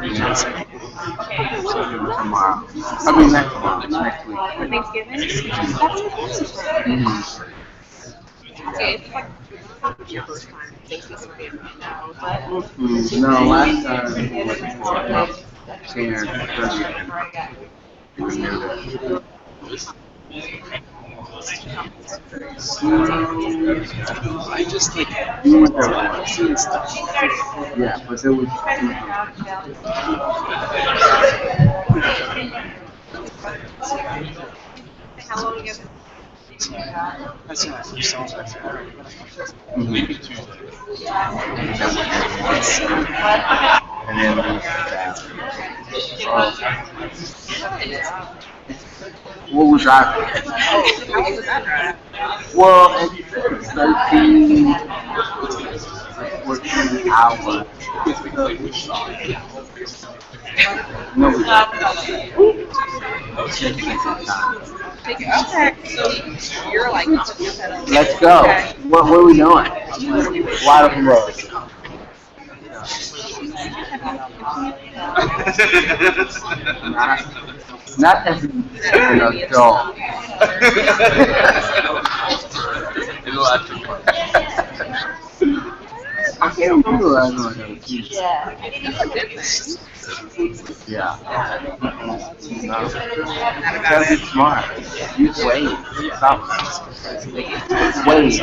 Yeah. So tomorrow. I mean, not tomorrow. Next week. For Thanksgiving? Mm-hmm. Yeah, it's like it's your first time Thanksgiving. No, but Mm-hmm. No, last time it was for my parents' 30th anniversary. I just like we went there once. Yeah, but there was. how long ago? That's my first time I've ever. Maybe Tuesday. And then we what was that? How long was that? Well, it's 13, 14 hours. No, we Take it. Okay. So you're like, let's go. What are we doing? Wide open road. Not as an adult. I can't remember last time I got a key. Yeah. No. Gotta be smart. Use Wade. Stop. Wade.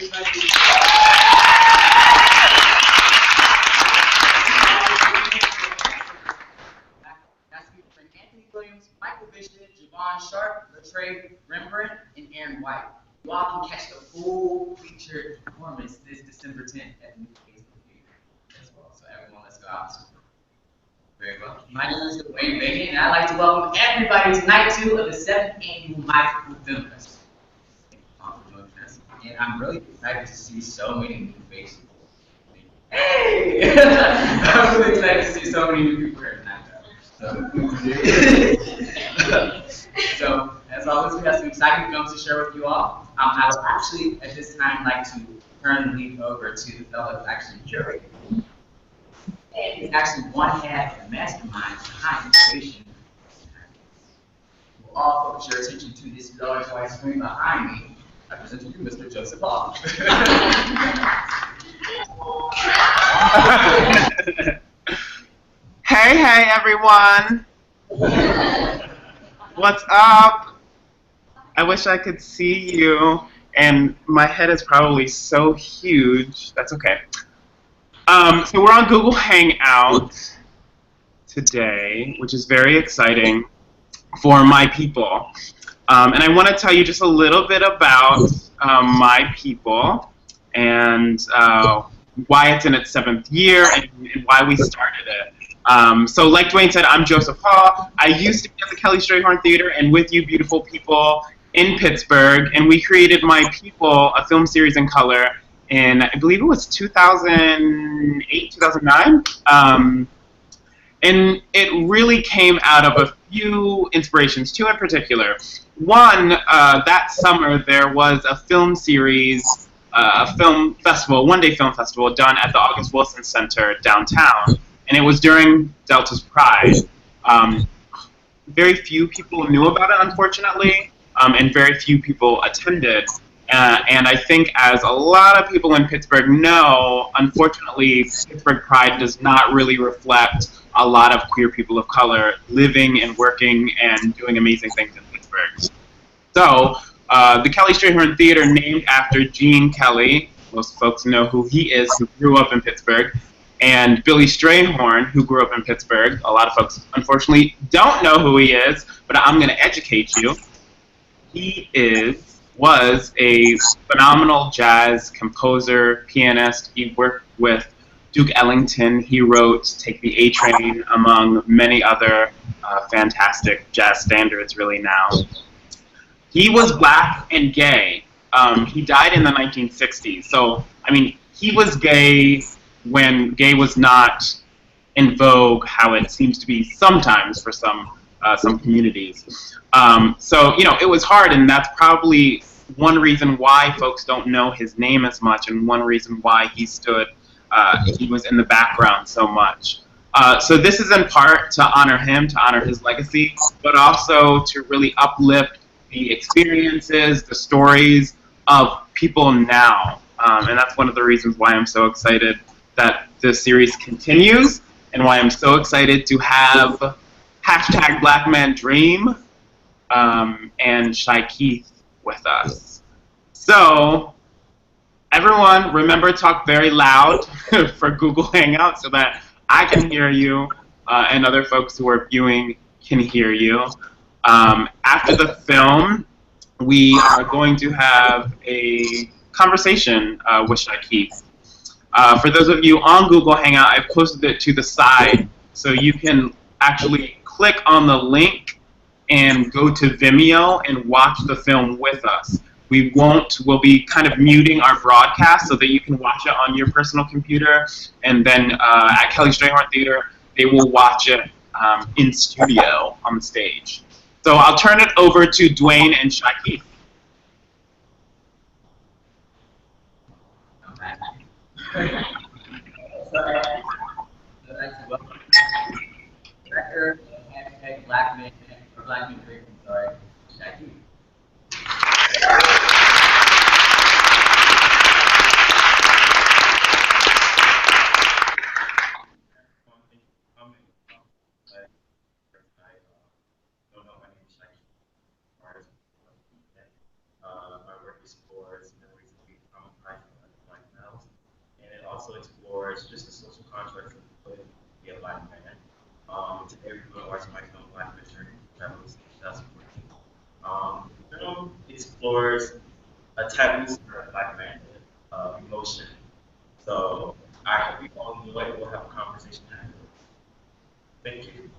You all can catch the full featured performance this December 10th at the New Facebook Theater as well. So everyone, let's go out. Very well. My name is Dwayne Bacon, and I'd like to welcome everybody tonight to the 7th Annual My People Film Festival. Thank you all for joining us. And I'm really excited to see so many new faces. Hey! I'm really excited to see so many new people here tonight. So, as always, we have some exciting films to share with you all. I would actually, at this time, like to turn the lead over to the fellow who's actually curating. And he's actually one half of the mastermind behind the creation. We'll all focus your attention to this large white screen behind me. I present to you Mr. Joseph Hall. Hey everyone! What's up? I wish I could see you, and my head is probably so huge. That's okay. So we're on Google Hangout today, which is very exciting for my people. And I want to tell you just a little bit about my people and why it's in its 7th year and why we started it. So like Dwayne said, I'm Joseph Hall. I used to be at the Kelly Strayhorn Theater and With You Beautiful People in Pittsburgh, and we created My People, a film series in color in, I believe it was 2008, 2009. And it really came out of a few inspirations, two in particular. One, that summer there was a film series, a film festival, one-day film festival done at the August Wilson Center downtown. And it was during Delta's Pride. Very few people knew about it, unfortunately, and very few people attended. And I think, as a lot of people in Pittsburgh know, unfortunately, Pittsburgh Pride does not really reflect a lot of queer people of color living and working and doing amazing things in Pittsburgh. So, the Kelly Strayhorn Theater, named after Gene Kelly, most folks know who he is, who grew up in Pittsburgh, and Billy Strayhorn, who grew up in Pittsburgh. A lot of folks, unfortunately, don't know who he is, but I'm going to educate you. He was a phenomenal jazz composer, pianist. He worked with Duke Ellington. He wrote Take the A Train, among many other fantastic jazz standards, really, now. He was black and gay. He died in the 1960s. So, I mean, he was gay when gay was not in vogue, how it seems to be sometimes for some communities. So, you know, it was hard, and that's probably one reason why folks don't know his name as much, and one reason why he was in the background so much. So this is in part to honor him, to honor his legacy, but also to really uplift the experiences, the stories of people now. And that's one of the reasons why I'm so excited that the series continues, and why I'm so excited to have hashtag Black Man Dream and Shikeith with us. So, everyone, remember to talk very loud for Google Hangout so that I can hear you and other folks who are viewing can hear you. After the film, we are going to have a conversation with Shikeith. For those of you on Google Hangout, I've posted it to the side, so you can actually click on the link and go to Vimeo and watch the film with us. We'll be kind of muting our broadcast so that you can watch it on your personal computer, and then at Kelly Strayhorn Theater, they will watch it in studio on the stage. So I'll turn it over to Dwayne and Shikeith. Director, hashtag Black Man, or Black Man Dream, sorry, Shikeith. My work is for also explores just the social contracts of what it is to be a black man. Today we're going to watch my film Black Journey, that was 2014. The film explores a taboo for black manhood, emotion. So I hope you all enjoy it. We'll have a conversation afterwards. Thank you.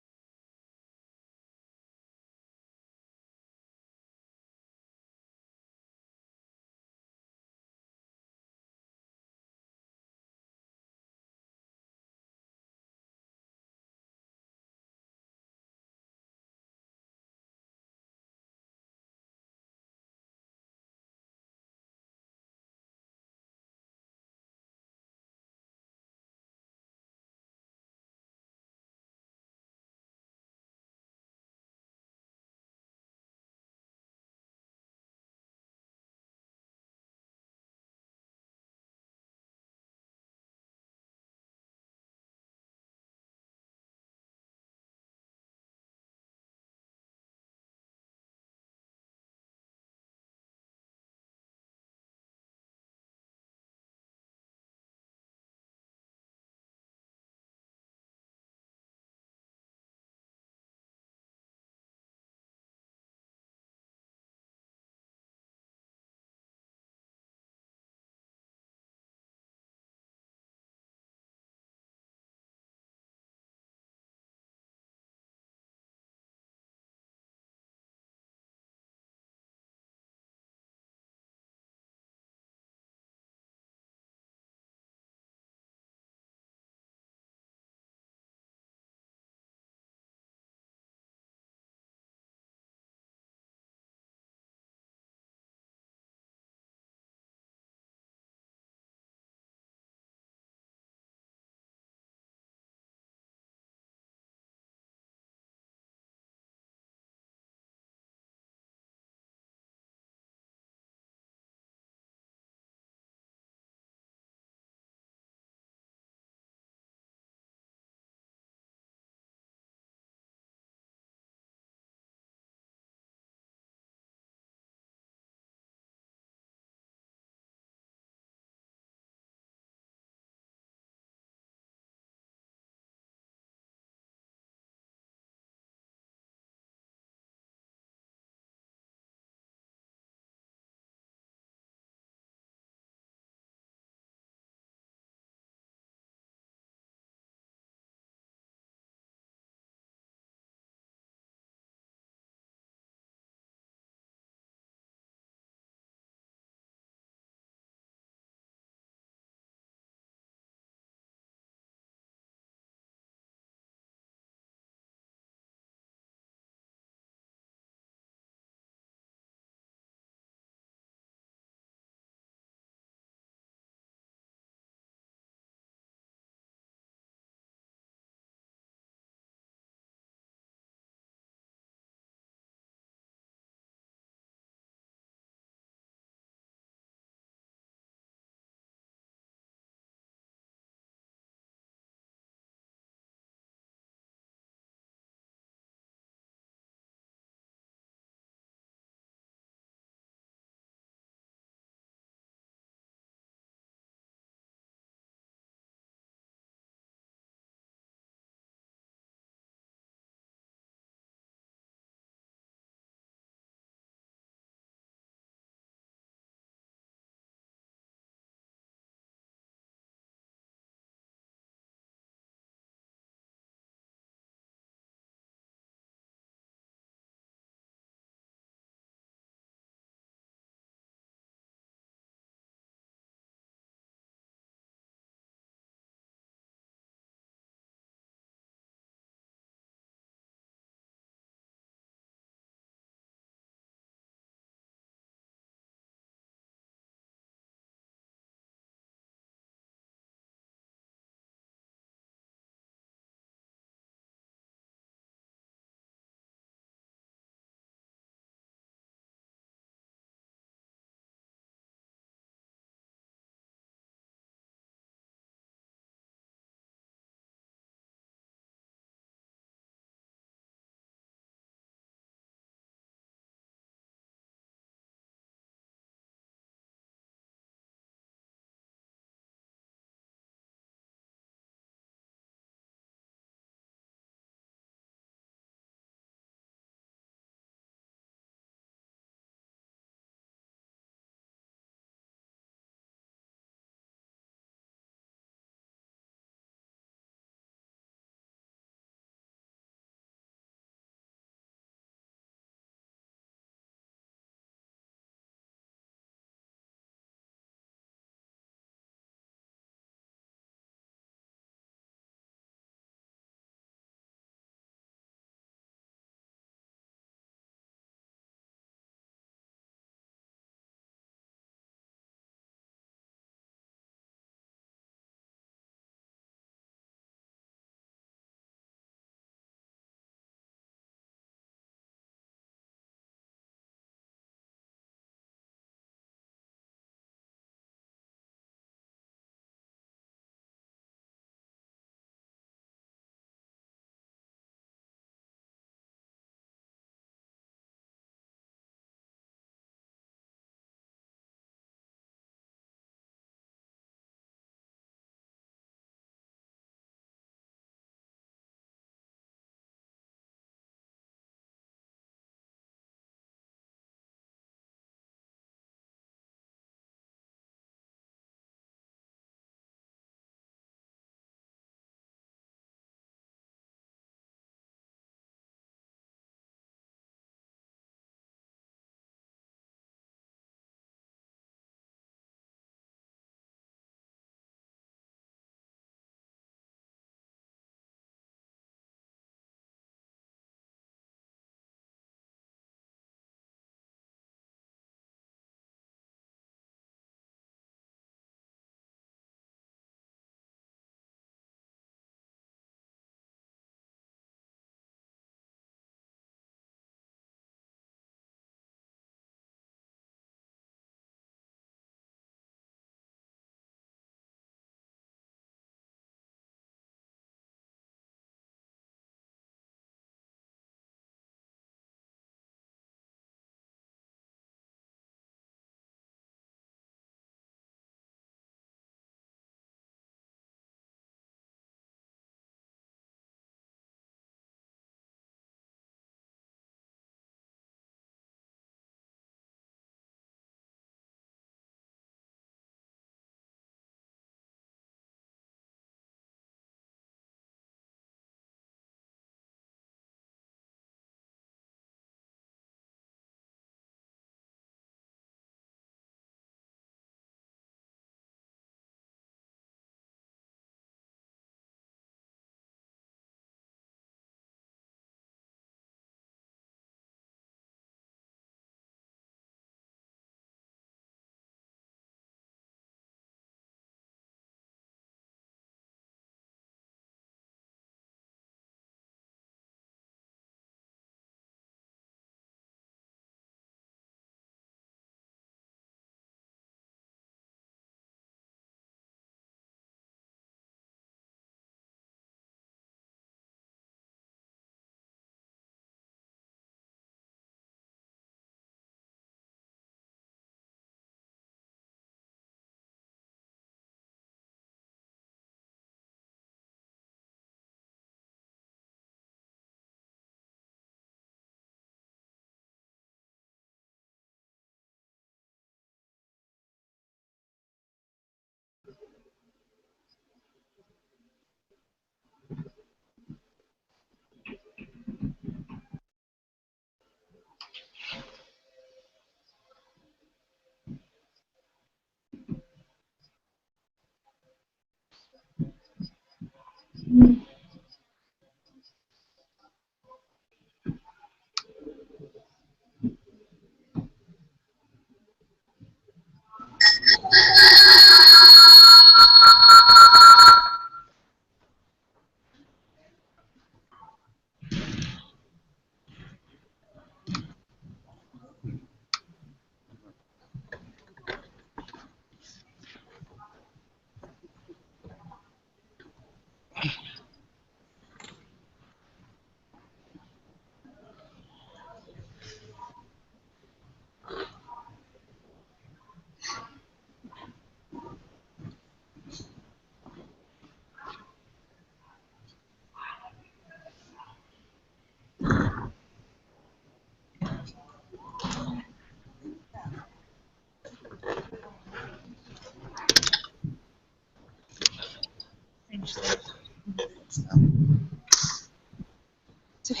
Today.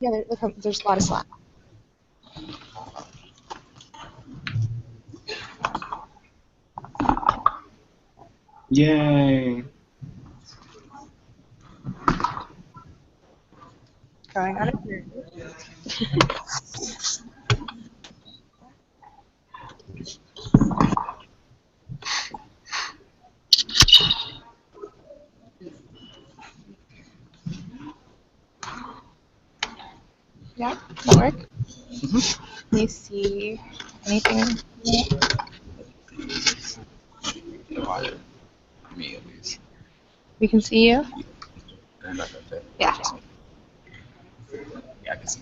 Yeah, there's a lot of slack. Yay. Going on it. Yeah, that work? Can you see anything? Me at least. We can see you? And that's okay. Yeah. Yeah, I can see.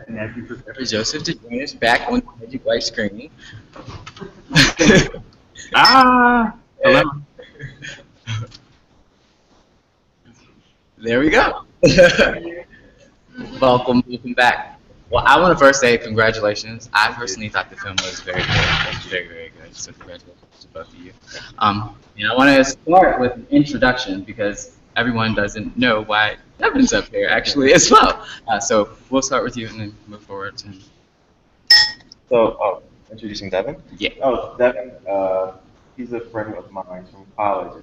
And as we prepare for Joseph to join us back on the magic white screen. Hello. There we go. welcome back. Well, I want to first say congratulations. I personally thought the film was very good. It was very, very good. So congratulations to both of you. And I want to start with an introduction because everyone doesn't know why Devin's up here actually as well. So we'll start with you and then move forward to. So, introducing Devin. Yeah. Oh, Devin, he's a friend of mine from college.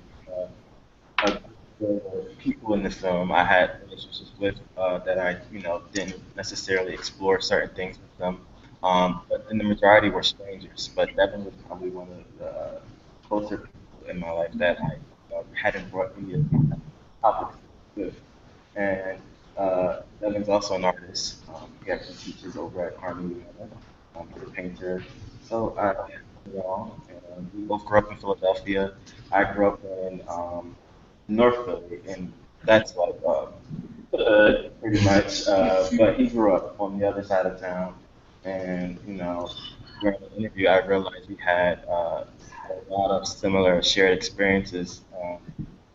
The people in the film I had relationships with that I, didn't necessarily explore certain things with them. But then the majority were strangers. But Devin was probably one of the closer people in my life that I hadn't brought any of these topics with. And Devin's also an artist. He actually teaches over at Harmony. He's a painter. So we both grew up in Philadelphia. I grew up in North Philly, and that's like pretty much. But he grew up on the other side of town, and during the interview, I realized we had a lot of similar shared experiences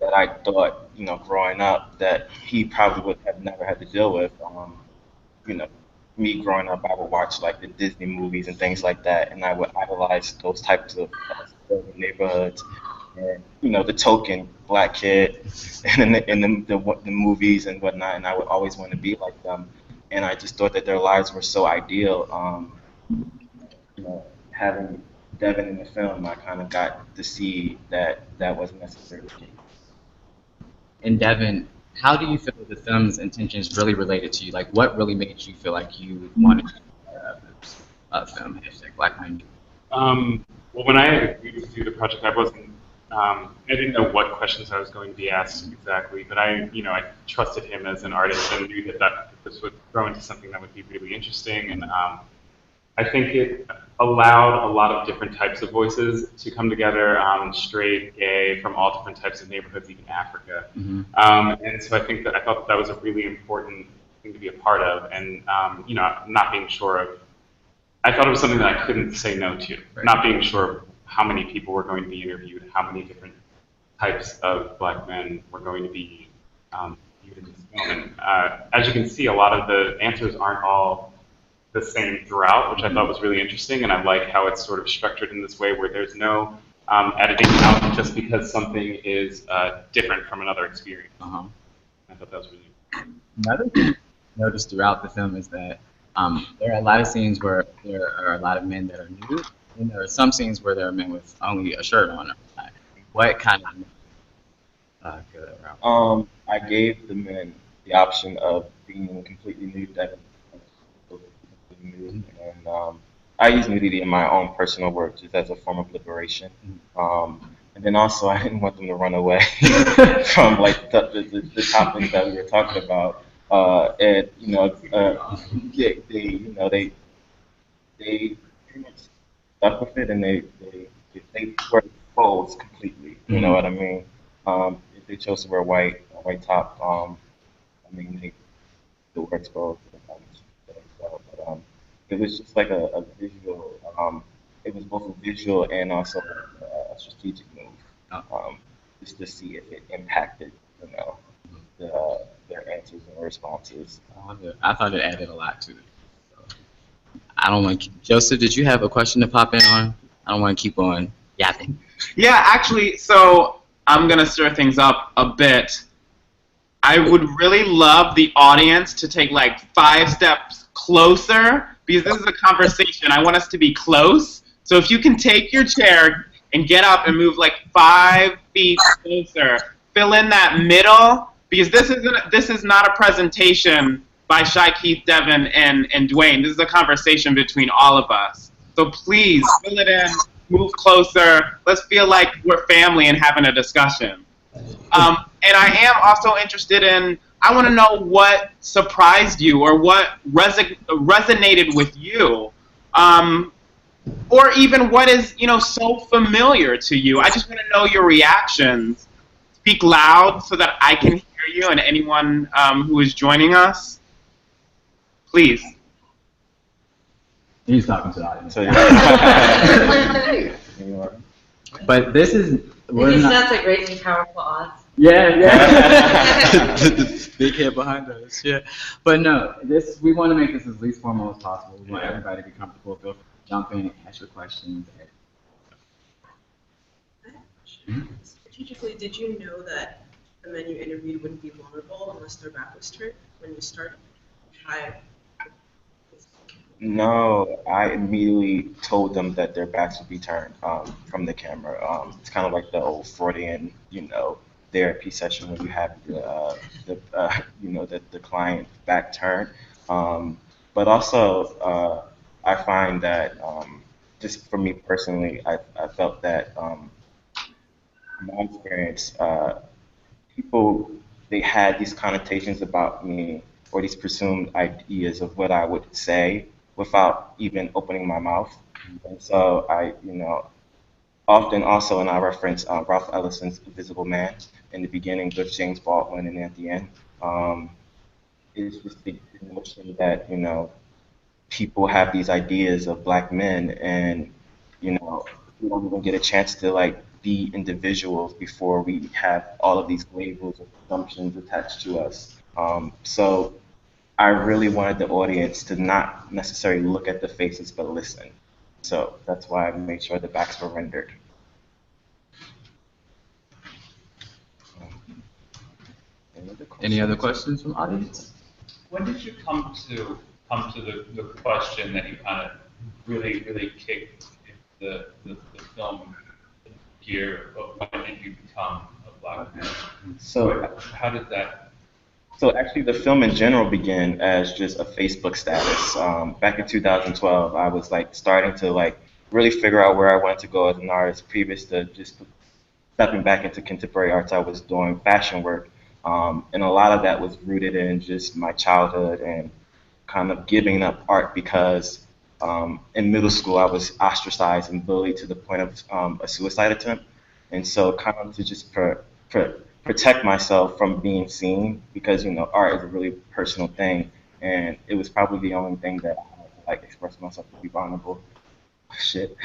that I thought, growing up, that he probably would have never had to deal with. You know, Me growing up, I would watch like the Disney movies and things like that, and I would idolize those types of suburban neighborhoods. And the token black kid in the movies and whatnot, and I would always want to be like them. And I just thought that their lives were so ideal. Having Devin in the film, I kind of got to see that that wasn't necessarily the case. And Devin, how do you feel that the film's intentions really related to you? Like, what really made you feel like you wanted to be part of this film, hashtag Black Men? Well, when I agreed to do the project, I didn't know what questions I was going to be asked exactly, but I trusted him as an artist and knew that this would grow into something that would be really interesting. And I think it allowed a lot of different types of voices to come together, straight, gay, from all different types of neighborhoods, even Africa. And so I thought that was a really important thing to be a part of, and not being sure of. I thought it was something that I couldn't say no to, not being sure of how many people were going to be interviewed, how many different types of black men were going to be viewed in this film. And as you can see, a lot of the answers aren't all the same throughout, which I thought was really interesting, and I like how it's sort of structured in this way where there's no editing out just because something is different from another experience. I thought that was really important. Another thing I noticed throughout the film is that there are a lot of scenes where there are a lot of men that are nude, and there are some scenes where there are men with only a shirt on. What kind of go that route? I gave the men the option of being completely nude, and I use nudity in my own personal work just as a form of liberation. And then also, I didn't want them to run away from like the topics that we were talking about. And they pretty much stuck with it, and they were exposed completely. You know what I mean? If they chose to wear a white top, they were exposed. But, it was just like a visual it was both a visual and also a strategic move, Oh. just to see if it impacted, you know, their answers and responses. I thought it added a lot to it. I don't want to Joseph, did you have a question to pop in on? I don't want to keep on yapping. Yeah, actually, so I'm gonna stir things up a bit. I would really love the audience to take like 5 steps closer because this is a conversation. I want us to be close. So if you can take your chair and get up and move like 5 feet closer, fill in that middle because this is not a presentation by Shikeith, Devin, and Dwayne. This is a conversation between all of us. So please fill it in, move closer. Let's feel like we're family and having a discussion. And I am also interested in, I want to know what surprised you or what resonated with you, or even what is, so familiar to you. I just want to know your reactions. Speak loud so that I can hear you and anyone who is joining us. Please. He's talking to the audience. So, yeah. But this is, He sounds like raising powerful odds. yeah. The big head behind us, yeah. But no, we want to make this as least formal as possible. We want everybody to be comfortable. Feel free to jump in and ask your questions. Strategically, did you know that the men you interviewed wouldn't be vulnerable unless their back was turned when you started? No, I immediately told them that their backs would be turned from the camera. It's kind of like the old Freudian, therapy session when you have the client back turned. But also, I find that just for me personally, I felt that in my experience, people, they had these connotations about me or these presumed ideas of what I would say without even opening my mouth. And so I, often also, and I reference Ralph Ellison's Invisible Man in the beginning with James Baldwin and at the end. It's just the notion that, people have these ideas of black men and, we don't even get a chance to like be individuals before we have all of these labels or assumptions attached to us. So I really wanted the audience to not necessarily look at the faces but listen. So that's why I made sure the backs were rendered. Any other questions from audience? When did you come to the question that you kind of really kicked the film gear of when did you become a black man? So how did that? So actually, the film in general began as just a Facebook status. Back in 2012, I was like starting to like really figure out where I wanted to go as an artist. Previous to just stepping back into contemporary arts, I was doing fashion work, and a lot of that was rooted in just my childhood and kind of giving up art because in middle school I was ostracized and bullied to the point of a suicide attempt, and so kind of to just protect myself from being seen because art is a really personal thing, and it was probably the only thing that I had to like express myself to be vulnerable. Shit.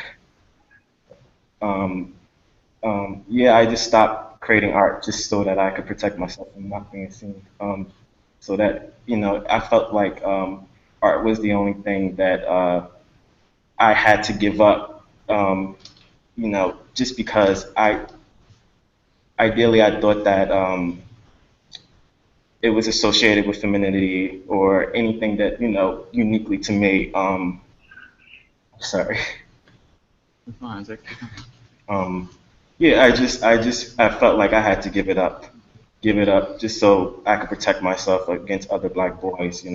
Yeah, I just stopped creating art just so that I could protect myself from not being seen. So that I felt like art was the only thing that I had to give up. Just because ideally I thought that it was associated with femininity or anything that uniquely to me. Sorry. It's fine, Zach. Yeah, I felt like I had to give it up just so I could protect myself against other black boys,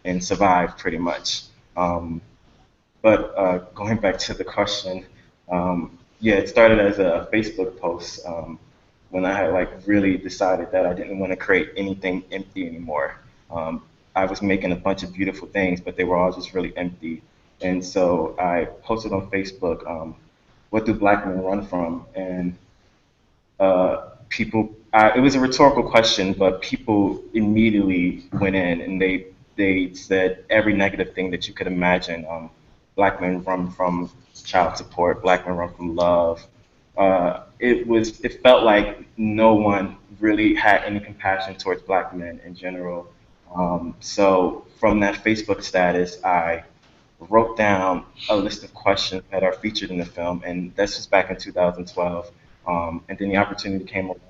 and survive pretty much. But going back to the question, yeah, it started as a Facebook post when I had like really decided that I didn't want to create anything empty anymore. I was making a bunch of beautiful things, but they were all just really empty. And so I posted on Facebook, what do black men run from? And it was a rhetorical question, but people immediately went in and they said every negative thing that you could imagine. Black Men Run from Child Support, Black Men Run from Love. It felt like no one really had any compassion towards Black men in general. So from that Facebook status, I wrote down a list of questions that are featured in the film, and this was back in 2012. And then the opportunity came along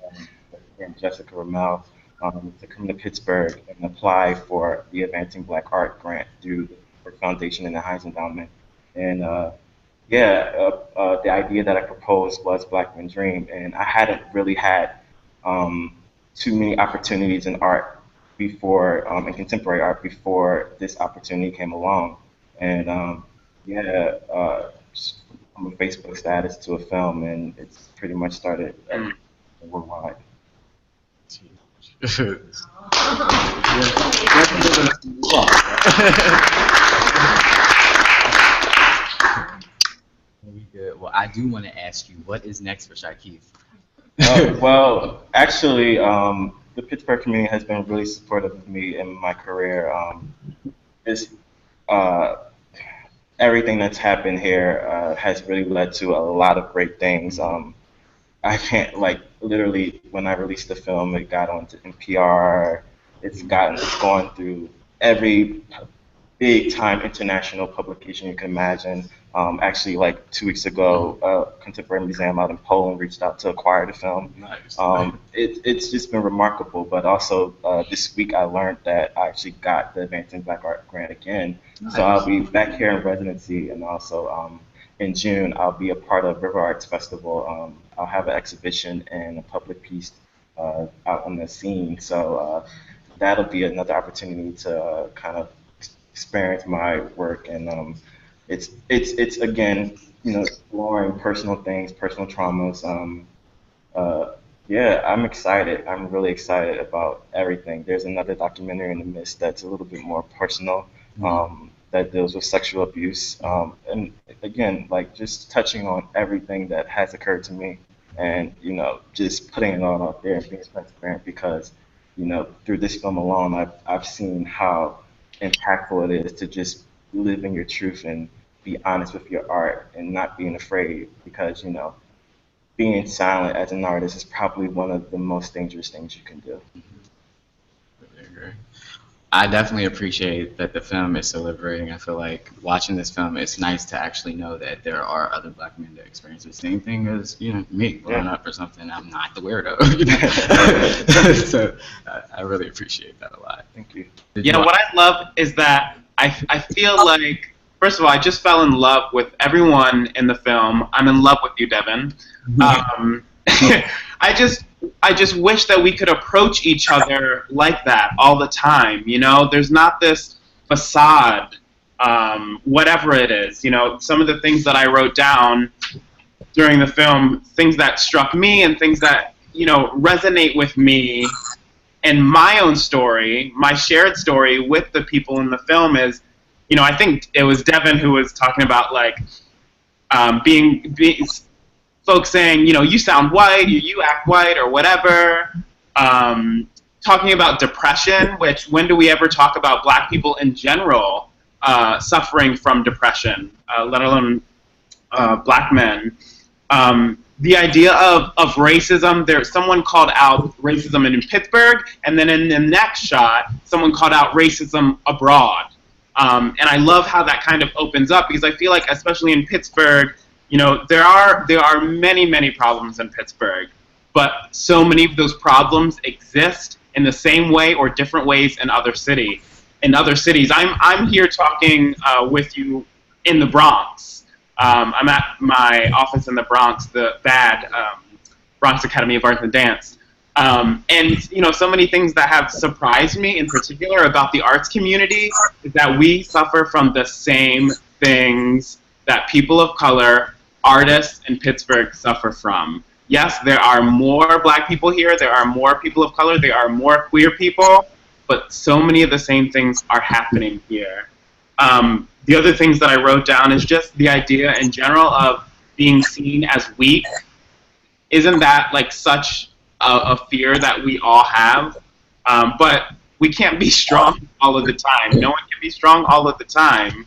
with Jessica Ramel to come to Pittsburgh and apply for the Advancing Black Art grant through the Ford Foundation and the Heinz Endowment. And the idea that I proposed was Black Men Dream, and I hadn't really had too many opportunities in art before, in contemporary art, before this opportunity came along. And just from a Facebook status to a film, and it's pretty much started worldwide. Well, I do want to ask you, what is next for Shikeith? Well, actually, the Pittsburgh community has been really supportive of me in my career. Everything that's happened here has really led to a lot of great things. I can't, literally, when I released the film, it got onto NPR. It's gone through every big time international publication you can imagine. Actually, 2 weeks ago, a contemporary museum out in Poland reached out to acquire the film. Nice. It's just been remarkable. But also, this week I learned that I actually got the Advancing Black Art grant again. Nice. So I'll be back here in residency, and also in June I'll be a part of River Arts Festival. I'll have an exhibition and a public piece out on the scene. So that'll be another opportunity to kind of experience my work, and it's again, exploring personal things, personal traumas. I'm excited. I'm really excited about everything. There's another documentary in the midst that's a little bit more personal, that deals with sexual abuse, and again, just touching on everything that has occurred to me, and just putting it all out there and being transparent, because through this film alone, I've seen how impactful it is to just live in your truth and be honest with your art and not being afraid, because being silent as an artist is probably one of the most dangerous things you can do. Really agree. I definitely appreciate that the film is so liberating. I feel like watching this film, it's nice to actually know that there are other Black men that experience the same thing as me growing up or something. I'm not the weirdo. So I really appreciate that a lot. Thank you. What I love is that I feel like, first of all, I just fell in love with everyone in the film. I'm in love with you, Devin. I just wish that we could approach each other like that all the time. There's not this facade, whatever it is. Some of the things that I wrote down during the film, things that struck me and things that resonate with me, and my own story, my shared story with the people in the film is, I think it was Devin who was talking about being folks saying, you sound white, you act white, or whatever. Talking about depression, which when do we ever talk about Black people in general suffering from depression, let alone Black men? The idea of racism, someone called out racism in Pittsburgh, and then in the next shot, someone called out racism abroad. And I love how that kind of opens up, because I feel like, especially in Pittsburgh, there are many, many problems in Pittsburgh, but so many of those problems exist in the same way or different ways in other cities. I'm here talking with you in the Bronx. I'm at my office in the Bronx, the BAD, Bronx Academy of Arts and Dance. And so many things that have surprised me in particular about the arts community is that we suffer from the same things that people of color, artists in Pittsburgh suffer from. Yes, there are more Black people here, there are more people of color, there are more queer people, but so many of the same things are happening here. The other things that I wrote down is just the idea in general of being seen as weak. Isn't that such a fear that we all have? But we can't be strong all of the time. No one can be strong all of the time.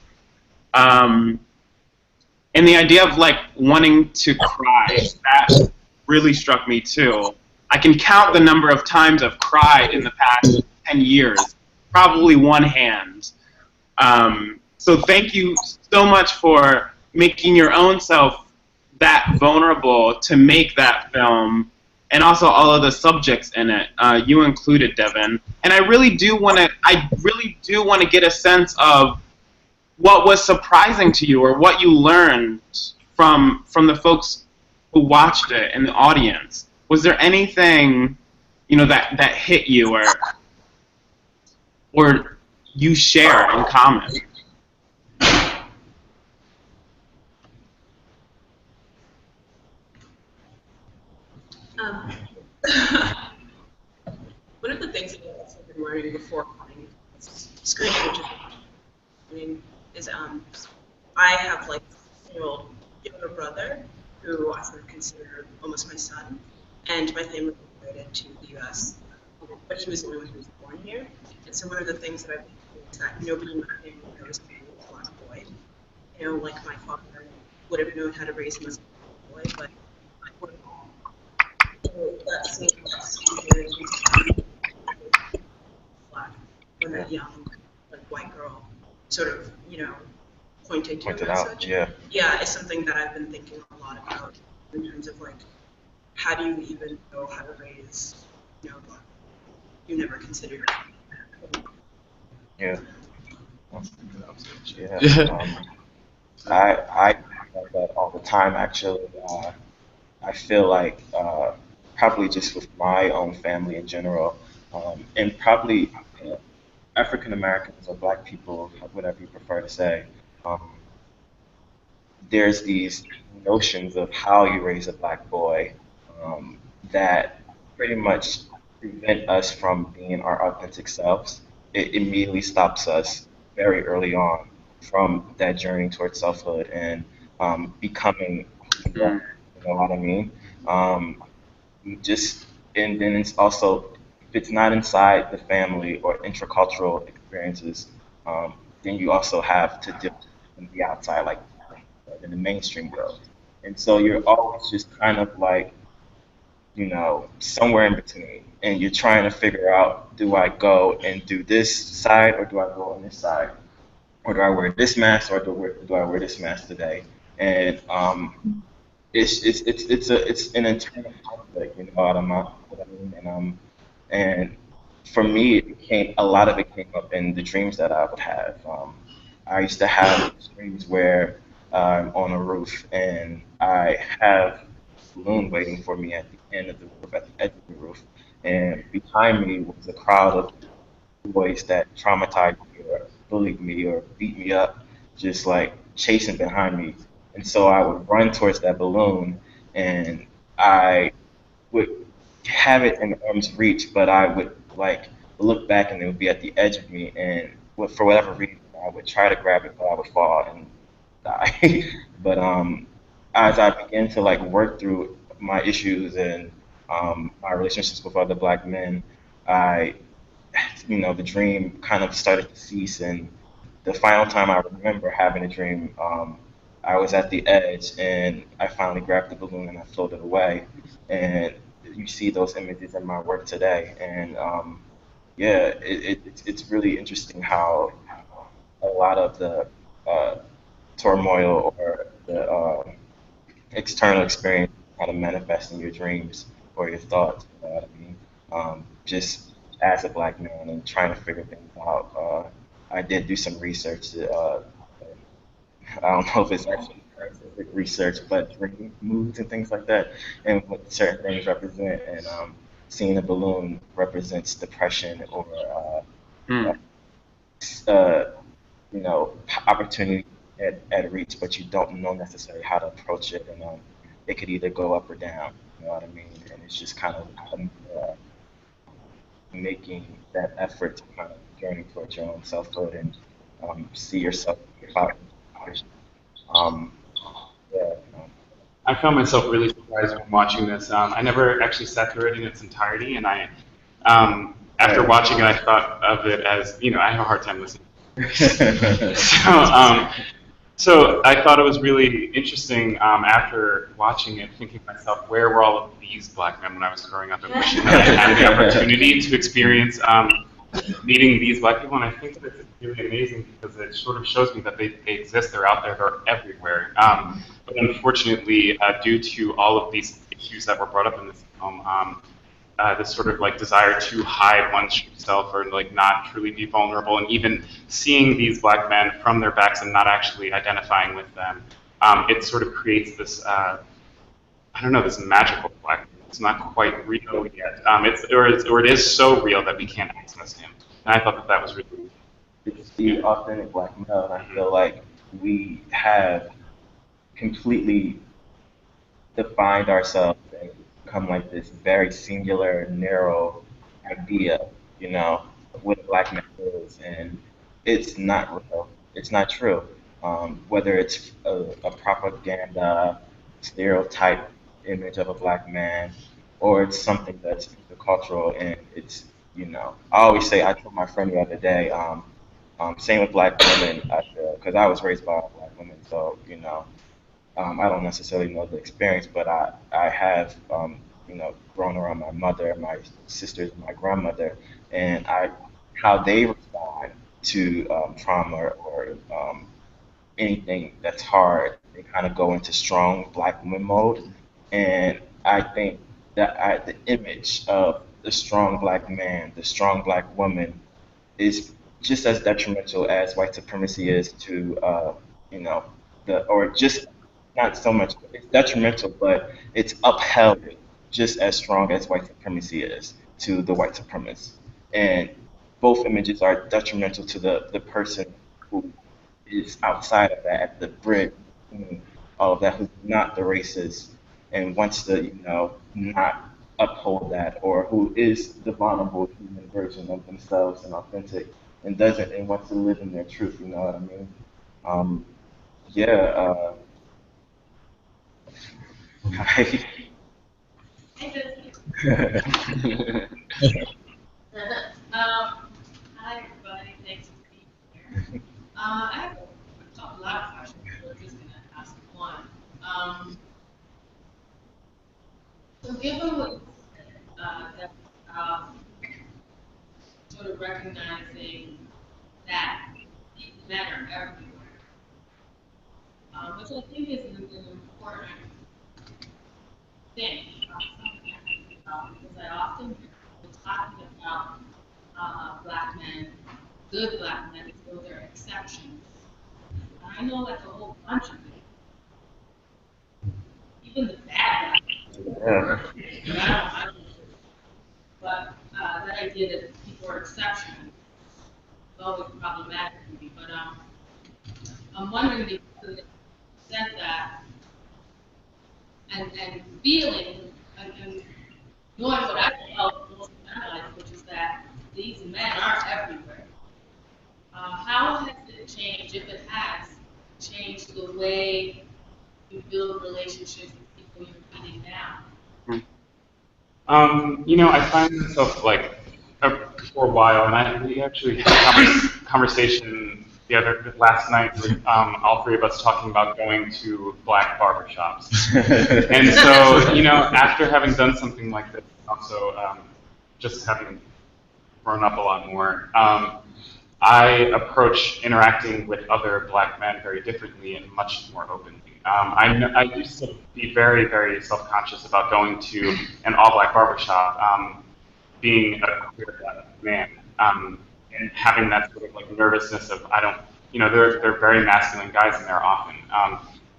And the idea of like wanting to cry, that really struck me too. I can count the number of times I've cried in the past 10 years, probably one hand. So thank you so much for making your own self that vulnerable to make that film, and also all of the subjects in it. You included, Devin. And I really do want to get a sense of what was surprising to you, or what you learned from the folks who watched it in the audience. Was there anything, that hit you, or you share in common? One of the things that I've been learning before coming to screen is I have like a younger brother who I sort of consider almost my son, and my family immigrated to the U.S., but he was the only one who was born here. And so one of the things that I've learned is that nobody in my family knows me as a black boy. Like my father would have known how to raise him as a black boy, but I wouldn't. So that same experience black when that young, like white girl, sort of, pointed to Pointed as out, such. yeah. Yeah, it's something that I've been thinking a lot about in terms of like, how do you even know how to raise, black? You never consider it. Yeah. Yeah. I have that all the time, actually. I feel like probably just with my own family in general, and probably African Americans or Black people, whatever you prefer to say, there's these notions of how you raise a Black boy that pretty much prevent us from being our authentic selves. It immediately stops us very early on from that journey towards selfhood and becoming who we are, you know what I mean? And then it's also, if it's not inside the family or intercultural experiences, then you also have to deal with the outside, like in the mainstream world. And so you're always just kind of like, somewhere in between. And you're trying to figure out, do I go and do this side, or do I go on this side? Or do I wear this mask, or do I wear this mask today? And it's an internal conflict, what I mean? And for me, a lot of it came up in the dreams that I would have. I used to have dreams where I'm on a roof and I have a balloon waiting for me at the end of the roof, at the edge of the roof, and behind me was a crowd of boys that traumatized me or bullied me or beat me up, just like chasing behind me. And so I would run towards that balloon, and I would have it in arm's reach, but I would like look back and it would be at the edge of me, and for whatever reason I would try to grab it, but I would fall and die. But as I began to like work through my issues and my relationships with other Black men, the dream kind of started to cease. And the final time I remember having a dream, I was at the edge and I finally grabbed the balloon and I floated away. And you see those images in my work today. And it's really interesting how a lot of the turmoil or the external experience kind of manifest in your dreams or your thoughts. You know what I mean? Just as a Black man and trying to figure things out. I did do some research. I don't know if it's actually scientific research, but dream moods and things like that, and what certain things represent. And seeing a balloon represents depression or opportunity at reach, but you don't know necessarily how to approach it, and it could either go up or down. You know what I mean? And it's just kind of making that effort to kind of journey towards your own selfhood and see yourself without I found myself really surprised when watching this. I never actually sat through it in its entirety, and after watching it, I thought of it as, I have a hard time listening. So So I thought it was really interesting after watching it, thinking to myself, where were all of these black men when I was growing up and wishing that I had the opportunity to experience meeting these black people. And I think that it's really amazing because it sort of shows me that they exist, they're out there, they're everywhere. But unfortunately, due to all of these issues that were brought up in this film, this sort of like desire to hide one's true self or like not truly be vulnerable, and even seeing these black men from their backs and not actually identifying with them, it sort of creates this, I don't know, this magical black. It's not quite real yet. Or it is so real that we can't access him. And I thought that that was really. It's the authentic black male, and I feel like we have completely defined ourselves and become like this very singular, narrow idea, you know, of what a black man is, and it's not real. It's not true. Whether it's a propaganda stereotype image of a black man, or it's something that's cultural and it's, you know, I always say, I told my friend the other day, same with black women, I feel, because I was raised by black women, so, you know, I don't necessarily know the experience, but I have, you know, grown around my mother, my sisters, and my grandmother, and how they respond to trauma or anything that's hard, they kind of go into strong black woman mode. And I think that the image of the strong black man, the strong black woman, is just as detrimental as white supremacy is to, you know, or just not so much, it's detrimental, but it's upheld just as strong as white supremacy is to the white supremacists. And both images are detrimental to the person who is outside of that, at the bridge between all of that, who's not the racist and wants to, you know, not uphold that, or who is the vulnerable human version of themselves and authentic and doesn't and wants to live in their truth. You know what I mean? Yeah. Hi. Hi everybody, thanks for being here. I have a lot of questions, but I'm just going to ask one. So given what you said, that sort of recognizing that these men are everywhere, which I think is an important thing because I often hear people talking about black men, good black men, as though they're exceptions. And I know that's a whole bunch of them, even the bad black men. But that idea that people are exceptions is always problematic to me. But I'm wondering if you could set that and feeling and knowing what I felt most of my life, which is that these men are everywhere. How has it changed, if it has, changed the way you build relationships with people you're meeting now? You know, I find myself like for a while, and we actually had a conversation last night with all three of us talking about going to black barbershops. And so, you know, after having done something like this, also just having grown up a lot more, I approach interacting with other black men very differently and much more openly. I used to be very, very self-conscious about going to an all-black barbershop, being a queer black man, and having that sort of like nervousness of you know, they're very masculine guys in there often,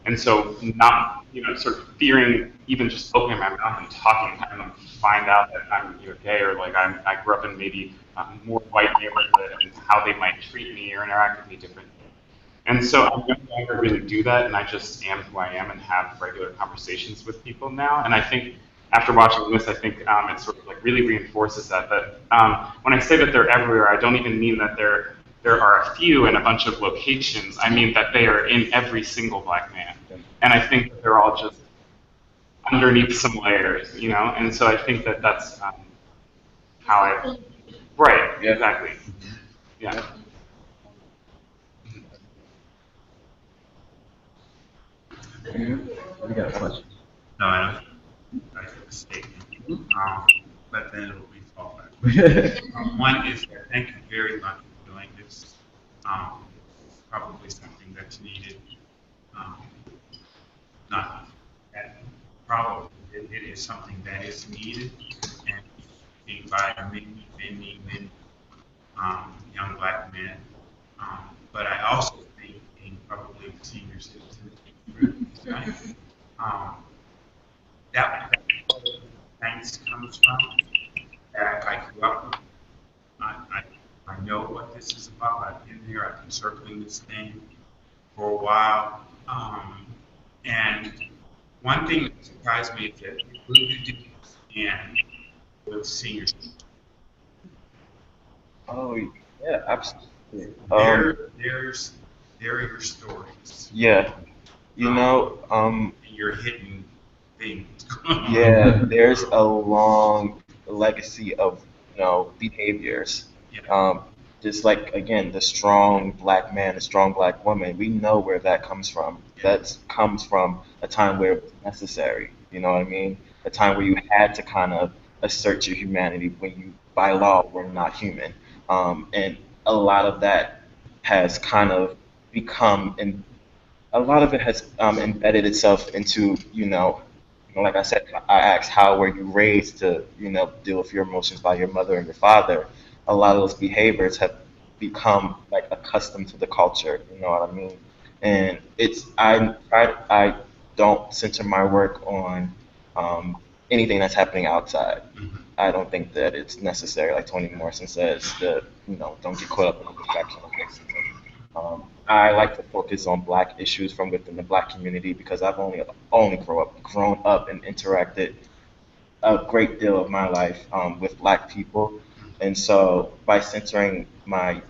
and so not, you know, sort of fearing even just opening my mouth and talking, having them find out that I'm either gay or like I grew up in maybe more white neighborhood and how they might treat me or interact with me differently. And so I no longer really do that, and I just am who I am and have regular conversations with people now. And I think after watching this, I think it sort of like really reinforces that. When I say that they're everywhere, I don't even mean that there are a few in a bunch of locations. I mean that they are in every single black man. And I think that they're all just underneath some layers, you know. And so I think that that's how I. Right. Exactly. Yeah. We got a question. No, I don't. I took a statement. But then it'll be fall back. One is that thank you very much for doing this. It's probably something that's needed. Um, not that probably it is something that is needed and seen by many young black men. But I also think in probably senior citizens, right? That thanks comes from that I grew up with. I know what this is about. I've been here. I've been circling this thing for a while. And one thing that surprised me is that it really didn't stand with seniors. Oh, yeah, absolutely. There are your stories. Yeah, you know, And you're hitting things. yeah, there's a long legacy of, behaviors. Yeah. Just like, again, the strong black man, the strong black woman, we know where that comes from. That comes from a time where it was necessary. You know what I mean? A time where you had to kind of assert your humanity when you, by law, were not human. And a lot of that has kind of become, and a lot of it has embedded itself into, like I said, I asked, how were you raised to, deal with your emotions by your mother and your father? A lot of those behaviors have become like accustomed to the culture. You know what I mean? And I don't center my work on anything that's happening outside. I don't think that it's necessary. Like Toni Morrison says, that don't get caught up in the distraction of racism. I like to focus on black issues from within the black community because I've only grown up and interacted a great deal of my life with black people, and so by centering my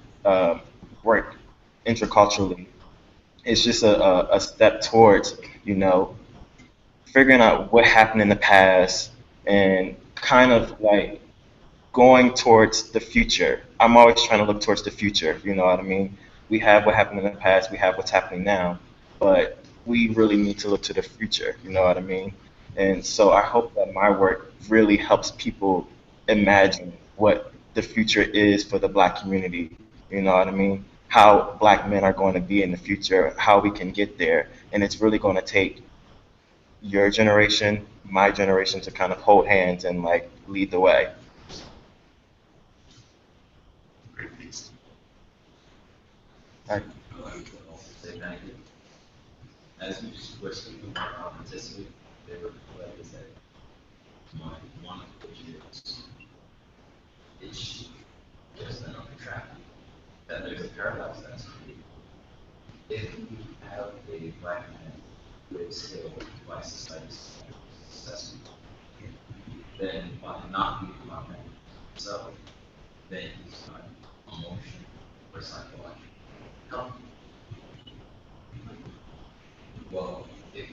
work interculturally, it's just a step towards figuring out what happened in the past and kind of like going towards the future. I'm always trying to look towards the future, you know what I mean? We have what happened in the past, we have what's happening now, but we really need to look to the future, you know what I mean? And so I hope that my work really helps people imagine what the future is for the black community, you know what I mean? How black men are going to be in the future, how we can get there. And it's really going to take your generation, my generation to kind of hold hands and like lead the way. Great piece. Right. I'd like to also say thank you. As we were speaking about authenticity, there were ways that one of which is it's just another trap. That there's a paradox that's created. If you have a black man who is still by society's assessment, then by not being a black man himself, then he's not emotional or psychological healthy. Well, if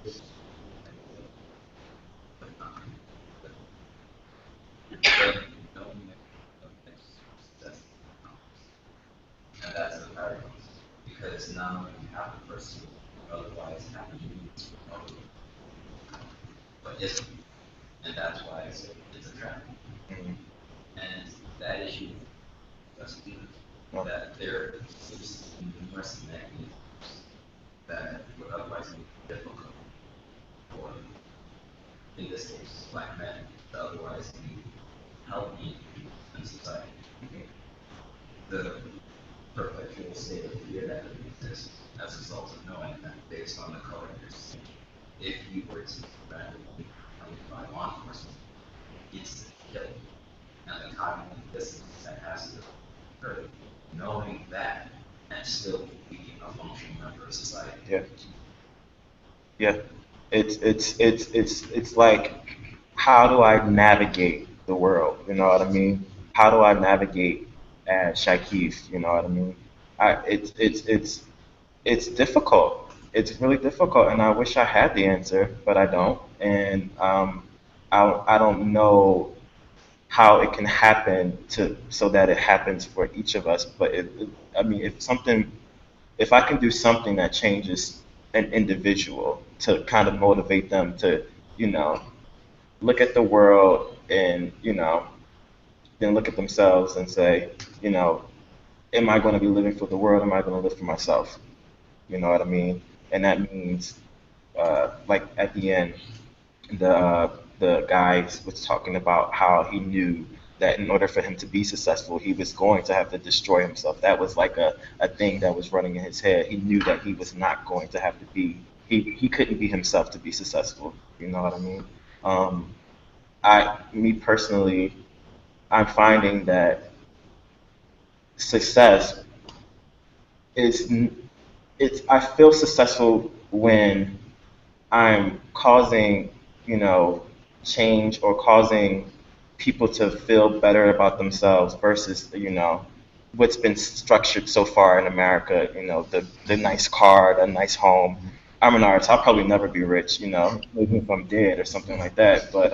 this then no makes success, and that's the paradox. Because not only you have the person who otherwise have to do this with other, but isn't. And that's why it's a trap. And that issue just that there is numerous mechanisms that would otherwise be difficult for, in this case, black men to otherwise be healthy in society. The perpetual state of fear that exists as a result of knowing that based on the color of your skin, if you were to randomly held by law enforcement, it's killed. And the cognitive dissonance that has to occur, knowing that and still being a functional member of society. Yeah. Yeah. It's like, how do I navigate the world? You know what I mean? How do I navigate as Shikeith? You know what I mean? It's difficult. It's really difficult, and I wish I had the answer, but I don't. And I don't know how it can happen to so that it happens for each of us. But I mean, if I can do something that changes an individual to kind of motivate them to, you know, look at the world and, you know, then look at themselves and say, you know, am I going to be living for the world? Am I going to live for myself? You know what I mean? And that means, like at the end, the guy was talking about how he knew that in order for him to be successful, he was going to have to destroy himself. That was like a thing that was running in his head. He knew that he was not going to have to be, he couldn't be himself to be successful. You know what I mean? Me personally, I'm finding that success is, I feel successful when I'm causing, you know, change or causing people to feel better about themselves versus, you know, what's been structured so far in America, you know, the nice car, the nice home. I'm an artist. I'll probably never be rich, you know, maybe if I'm dead or something like that. But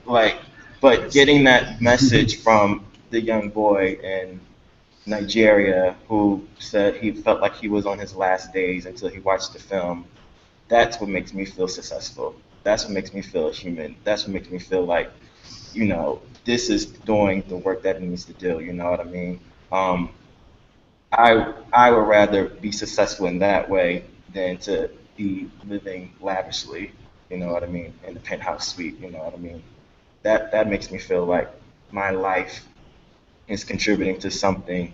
like, but getting that message from the young boy in Nigeria who said he felt like he was on his last days until he watched the film, that's what makes me feel successful. That's what makes me feel human. That's what makes me feel like, you know, this is doing the work that it needs to do. You know what I mean? Um, I would rather be successful in that way than to be living lavishly. You know what I mean? In the penthouse suite. You know what I mean? That makes me feel like my life is contributing to something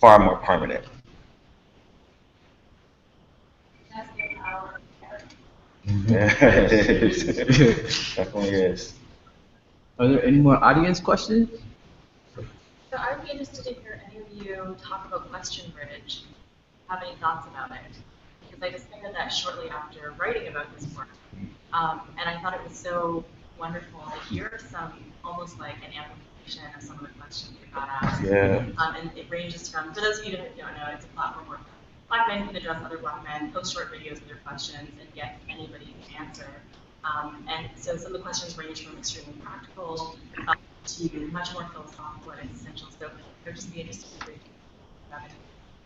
far more permanent. That's the power of character. Yeah, it is. Definitely is. Are there any more audience questions? So I would be interested to hear any of you talk about Question Bridge. Have any thoughts about it? Because I discovered that shortly after writing about this work. And I thought it was so wonderful to hear some, almost like an amplification of some of the questions that got asked. Yeah. And it ranges from, for those of you who don't know, it's a platform where Black men can address other Black men, post short videos with their questions, and get anybody to answer. And so some of the questions range from extremely practical to much more philosophical and existential. So they're just be interested to read about it.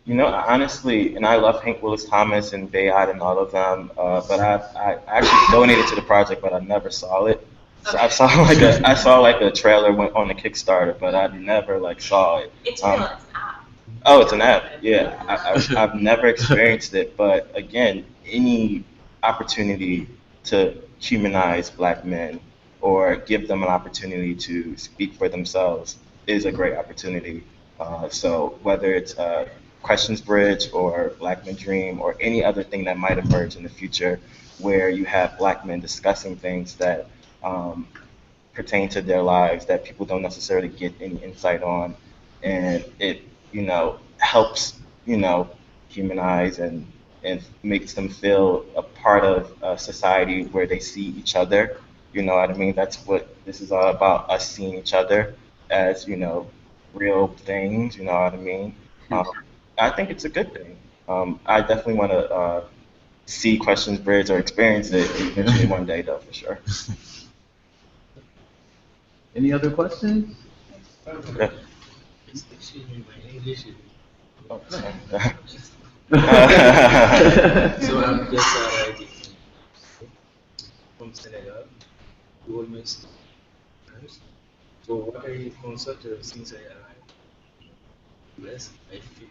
You know, honestly, and I love Hank Willis Thomas and Bayard and all of them, but I actually donated to the project, but I never saw it. So I saw like a trailer went on the Kickstarter, but I never like saw it. It's real. It's an app. Oh, it's an app. Yeah, I've never experienced it, but again, any opportunity to humanize Black men or give them an opportunity to speak for themselves is a great opportunity. So whether it's Questions Bridge or Black Men Dream or any other thing that might emerge in the future where you have Black men discussing things that pertain to their lives that people don't necessarily get any insight on, and it, you know, helps, you know, humanize and makes them feel a part of a society where they see each other. You know what I mean? That's what this is all about, us seeing each other as, you know, real things, you know what I mean? I think it's a good thing. I definitely want to see Questions Bridge or experience it eventually one day, though, for sure. Any other questions? Okay. Excuse me, my English is. Oh, So I'm just writing from Senegal, almost times. So what I consulted since I arrived in US, I feel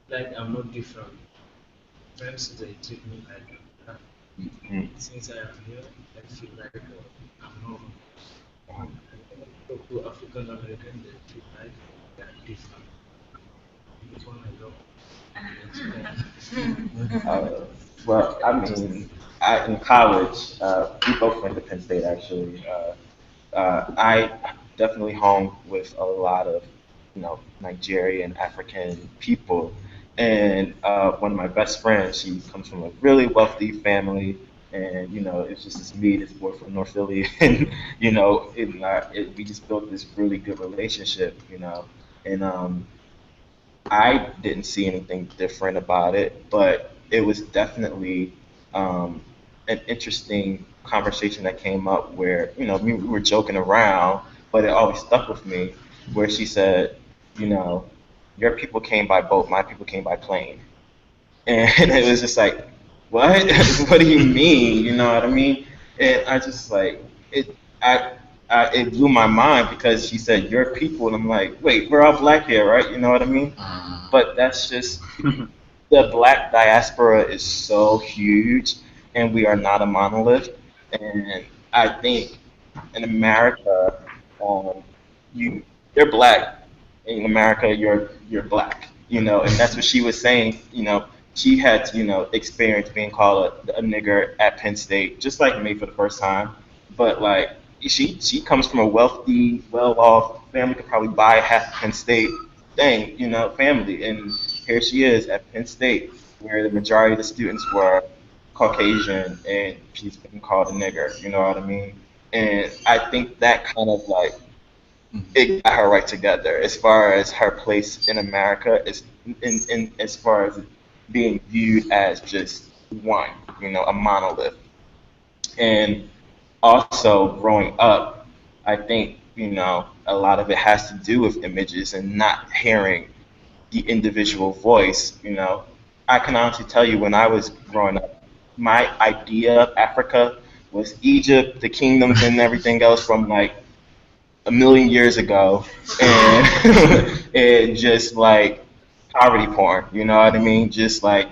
like I'm not different. Friends they treat me like that. Since I am here, I feel like I'm normal. I talk to African American, they treat like they are different. Which one I love. Well, I mean, in college, we both went to Penn State actually. I definitely hung with a lot of, you know, Nigerian African people, and one of my best friends, she comes from a really wealthy family, and you know, it's just this boy from North Philly, and you know, we just built this really good relationship, you know, and I didn't see anything different about it, but it was definitely an interesting conversation that came up where, you know, we were joking around, but it always stuck with me, where she said, you know, your people came by boat, my people came by plane. And it was just like, what? What do you mean? You know what I mean? And I just like it. It blew my mind because she said your people, and I'm like, wait, we're all black here, right? You know what I mean? But that's just the black diaspora is so huge, and we are not a monolith. And I think in America, um, you you're black. In America, you're black. You know, and that's what she was saying. You know, she had to, experience being called a nigger at Penn State, just like me for the first time. But like she comes from a wealthy, well-off family, could probably buy half Penn State thing, family, and here she is at Penn State, where the majority of the students were Caucasian, and she's been called a nigger. You know what I mean? And I think that kind of like it got her right together as far as her place in America is in as far as being viewed as just one, a monolith. And also growing up, I think, a lot of it has to do with images and not hearing the individual voice. I can honestly tell you when I was growing up, my idea of Africa was Egypt, the kingdoms and everything else from like a million years ago, and and just like poverty porn, you know what I mean? Just like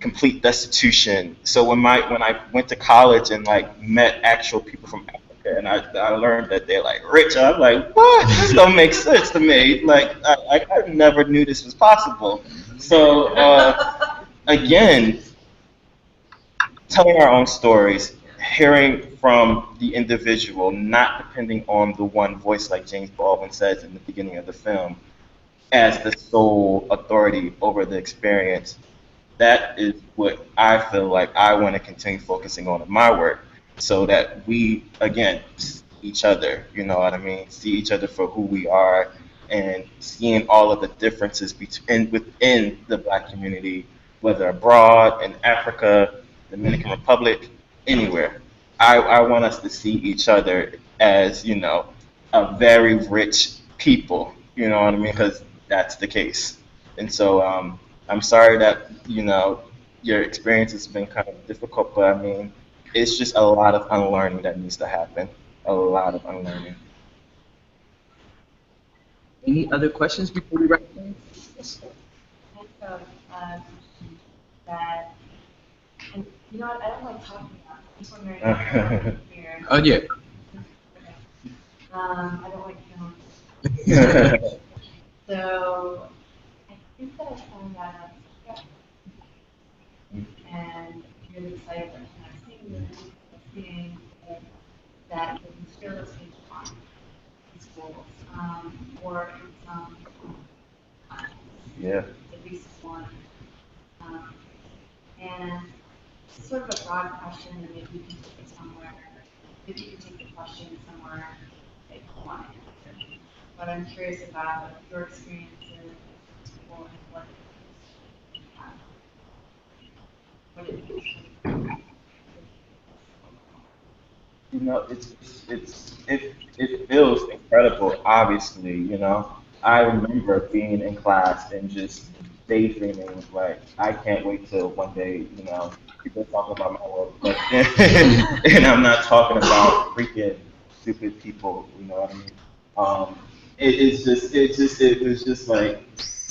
complete destitution. So when I went to college and like met actual people from Africa, and I learned that they're like rich, I'm like, what? This don't make sense to me. Like I never knew this was possible. So again, telling our own stories, hearing from the individual, not depending on the one voice like James Baldwin says in the beginning of the film, as the sole authority over the experience. That is what I feel like I want to continue focusing on in my work, so that we again see each other. You know what I mean? See each other for who we are, and seeing all of the differences between within the Black community, whether abroad in Africa, Dominican Republic, anywhere. I want us to see each other as a very rich people. You know what I mean? Because that's the case. And so I'm sorry that your experience has been kind of difficult, but I mean it's just a lot of unlearning that needs to happen. A lot of unlearning. Any other questions before we wrap up? So, that, and you know what, I don't like talking about it. I'm just wondering here. Oh yeah. Okay. I don't like films. So, I think that I found that out, and really excited that seeing that the material is being taught in schools, or in some Yeah. at least one. Um, and it's sort of a broad question, and maybe you can take it somewhere. Maybe you can take the question somewhere that you want to answer. But I'm curious about your experiences in school and what it means. It feels incredible. Obviously, I remember being in class and just daydreaming like I can't wait till one day, people talk about my work, but and I'm not talking about freaking stupid people. You know what I mean? It was just like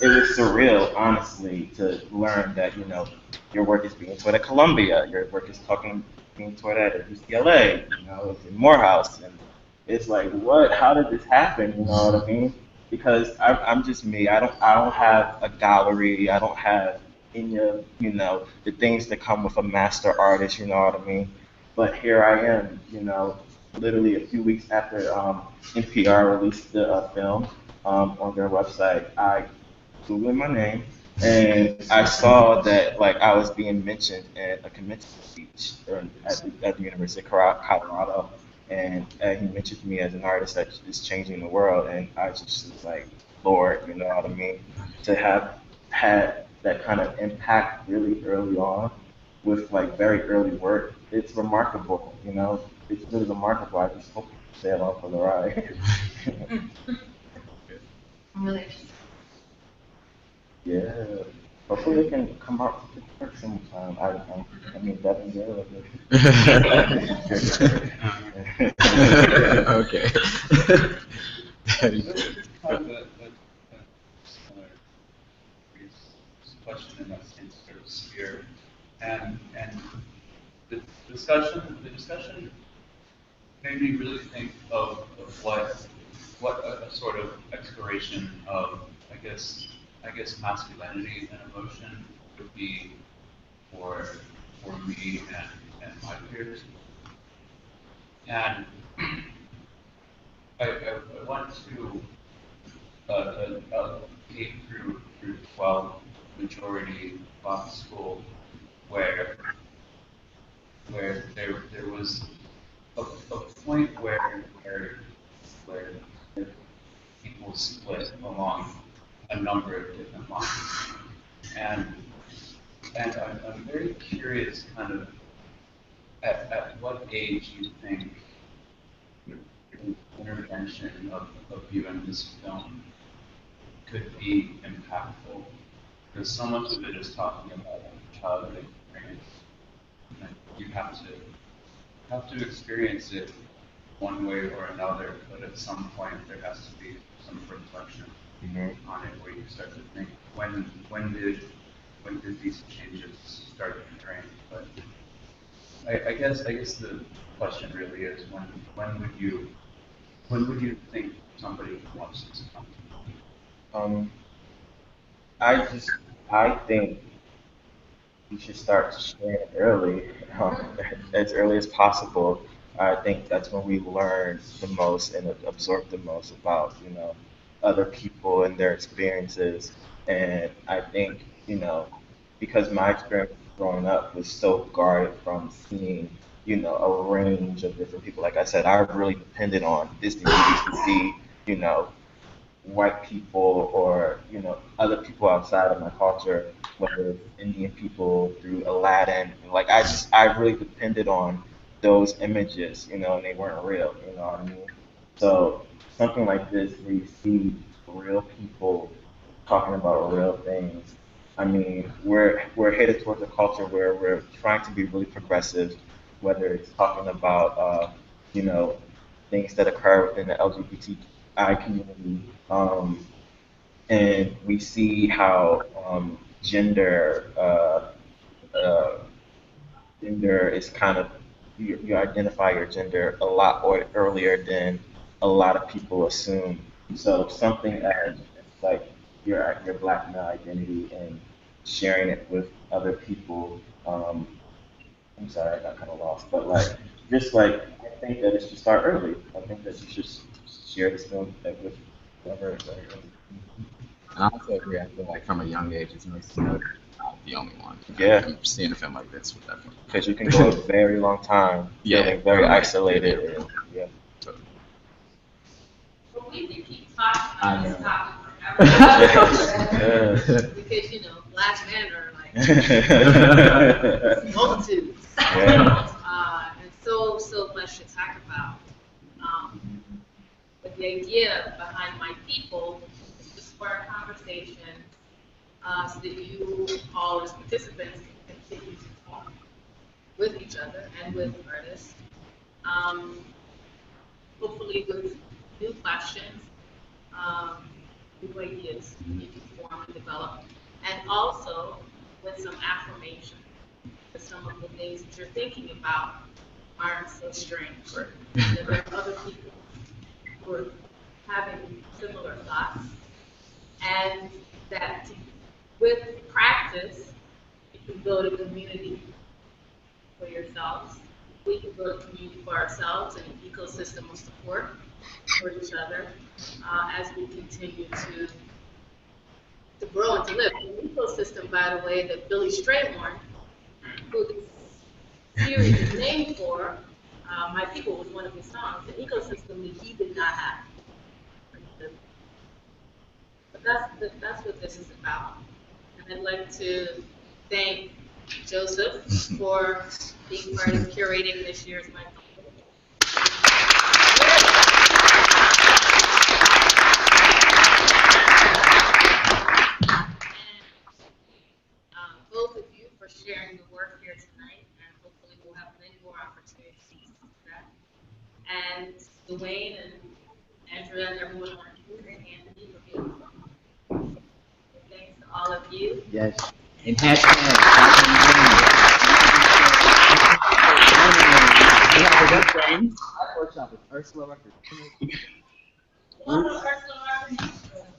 it was surreal, honestly, to learn that your work is being taught at Columbia, your work is being taught at UCLA, it's in Morehouse, and it's like, what? How did this happen? You know what I mean? Because I'm just me. I don't have a gallery. I don't have any of the things that come with a master artist. You know what I mean? But here I am. Literally a few weeks after NPR released the film on their website, I Googled my name, and I saw that like I was being mentioned in a commencement speech at the University of Colorado, and he mentioned me as an artist that is changing the world, and I just was like, Lord, you know what I mean? To have had that kind of impact really early on with like very early work, it's remarkable, it's really remarkable. I just hope you stay along for the ride. I'm really interested. Yeah. hopefully they can come out to Pittsburgh sometime. I mean, Devin Gale. Okay. Similar question in that same sort of sphere, and the discussion made me really think of what a sort of exploration of I guess masculinity and emotion would be for me and my peers. And I went to a K through 12 majority black school where there was a point where people split along a number of different lines. And I'm very curious kind of at what age you think the intervention of viewing this film could be impactful. Because so much of it is talking about childhood experience. And you have to experience it one way or another, but at some point there has to be some reflection on it where you start to think when did these changes start occurring? But I guess the question really is when would you think somebody wants this to come? I think you should start sharing it early, as early as possible. I think that's when we learn the most and absorb the most about, other people and their experiences. And I think, because my experience growing up was so guarded from seeing, a range of different people. Like I said, I really depended on Disney movies to see, white people or other people outside of my culture, whether it's Indian people through Aladdin. Like I really depended on those images, and they weren't real. You know what I mean? So something like this, where you see real people talking about real things. I mean, we're headed towards a culture where we're trying to be really progressive, whether it's talking about things that occur within the LGBTI community, and we see how uh, gender is kind of you identify your gender a lot earlier than a lot of people assume. So something as like your black male identity and sharing it with other people. I'm sorry, I got kind of lost, but just I think that it should start early. I think that you should share this film with whoever. And I also agree. I feel like from a young age, it's nice to know that you're not the only one. Yeah. I'm seeing a film like this with that film. Because you can go a very long time feeling very isolated. And, yeah. But we can keep talking I about this know. topic forever. Yes. Because, black men are like multitudes. Yeah. And so much to talk about. But the idea behind my people is to spark conversation so that you all as participants can continue to talk with each other and with artists. Hopefully with new questions, new ideas you can form and develop, and also with some affirmation that some of the things that you're thinking about aren't so strange. Right. That there are other people who are having similar thoughts, and that with practice, you can build a community for yourselves. We can build a community for ourselves and an ecosystem of support for each other as we continue to grow and to live. An ecosystem, by the way, that Billy Strayhorn, who this series is named for, My People was one of his songs, an ecosystem that he did not have. But that's what this is about. And I'd like to thank Joseph for being part of curating this year's My People. correct? And Dwayne and Andrea and everyone working, and Anthony for being on. Thanks to all of you. Yes. And hashtag. We have a website. Our workshop is Ursula Records.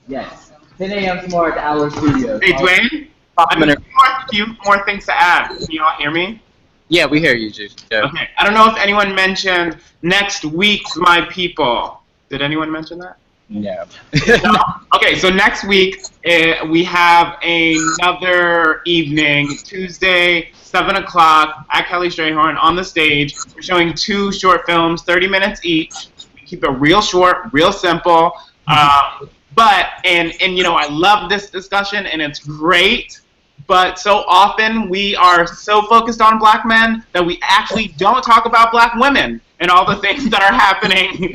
Yes. 10 a.m. tomorrow at the Hour Studio. Hey, Dwayne, I have a few more things to add. Can you all hear me? Yeah, we hear you, Joe. Okay. I don't know if anyone mentioned next week's My People. Did anyone mention that? No. No? Okay, so next week we have another evening, Tuesday, 7 o'clock at Kelly Strayhorn on the stage. We're showing 2 short films, 30 minutes each. We keep it real short, real simple. And you know, I love this discussion and it's great. But so often we are so focused on black men that we actually don't talk about black women and all the things that are happening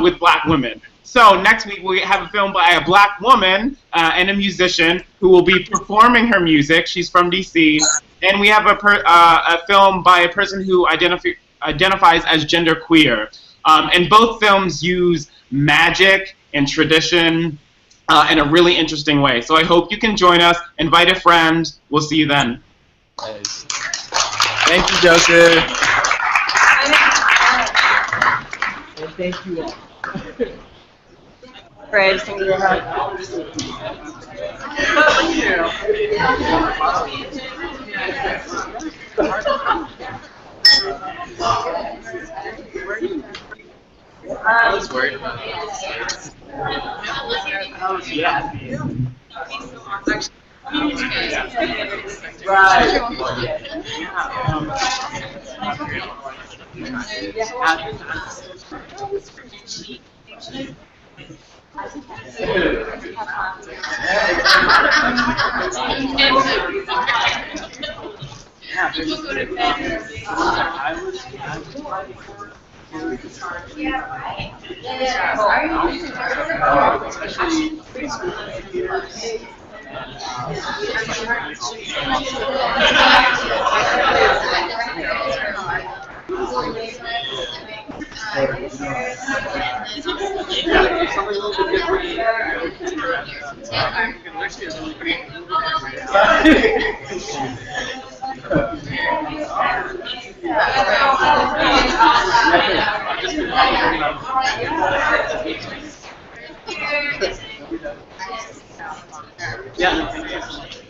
with black women. So next week we have a film by a black woman and a musician who will be performing her music. She's from DC. And we have a film by a person who identifies as genderqueer. And both films use magic and tradition in a really interesting way. So I hope you can join us. Invite a friend. We'll see you then. Thank you, Joseph. And thank you all. Fred, thank you. I was worried about it.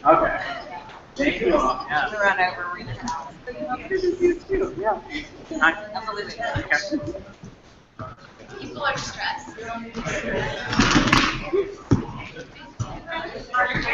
Okay. Thank you all. Yeah. Run over. Yeah. People are stressed. Okay.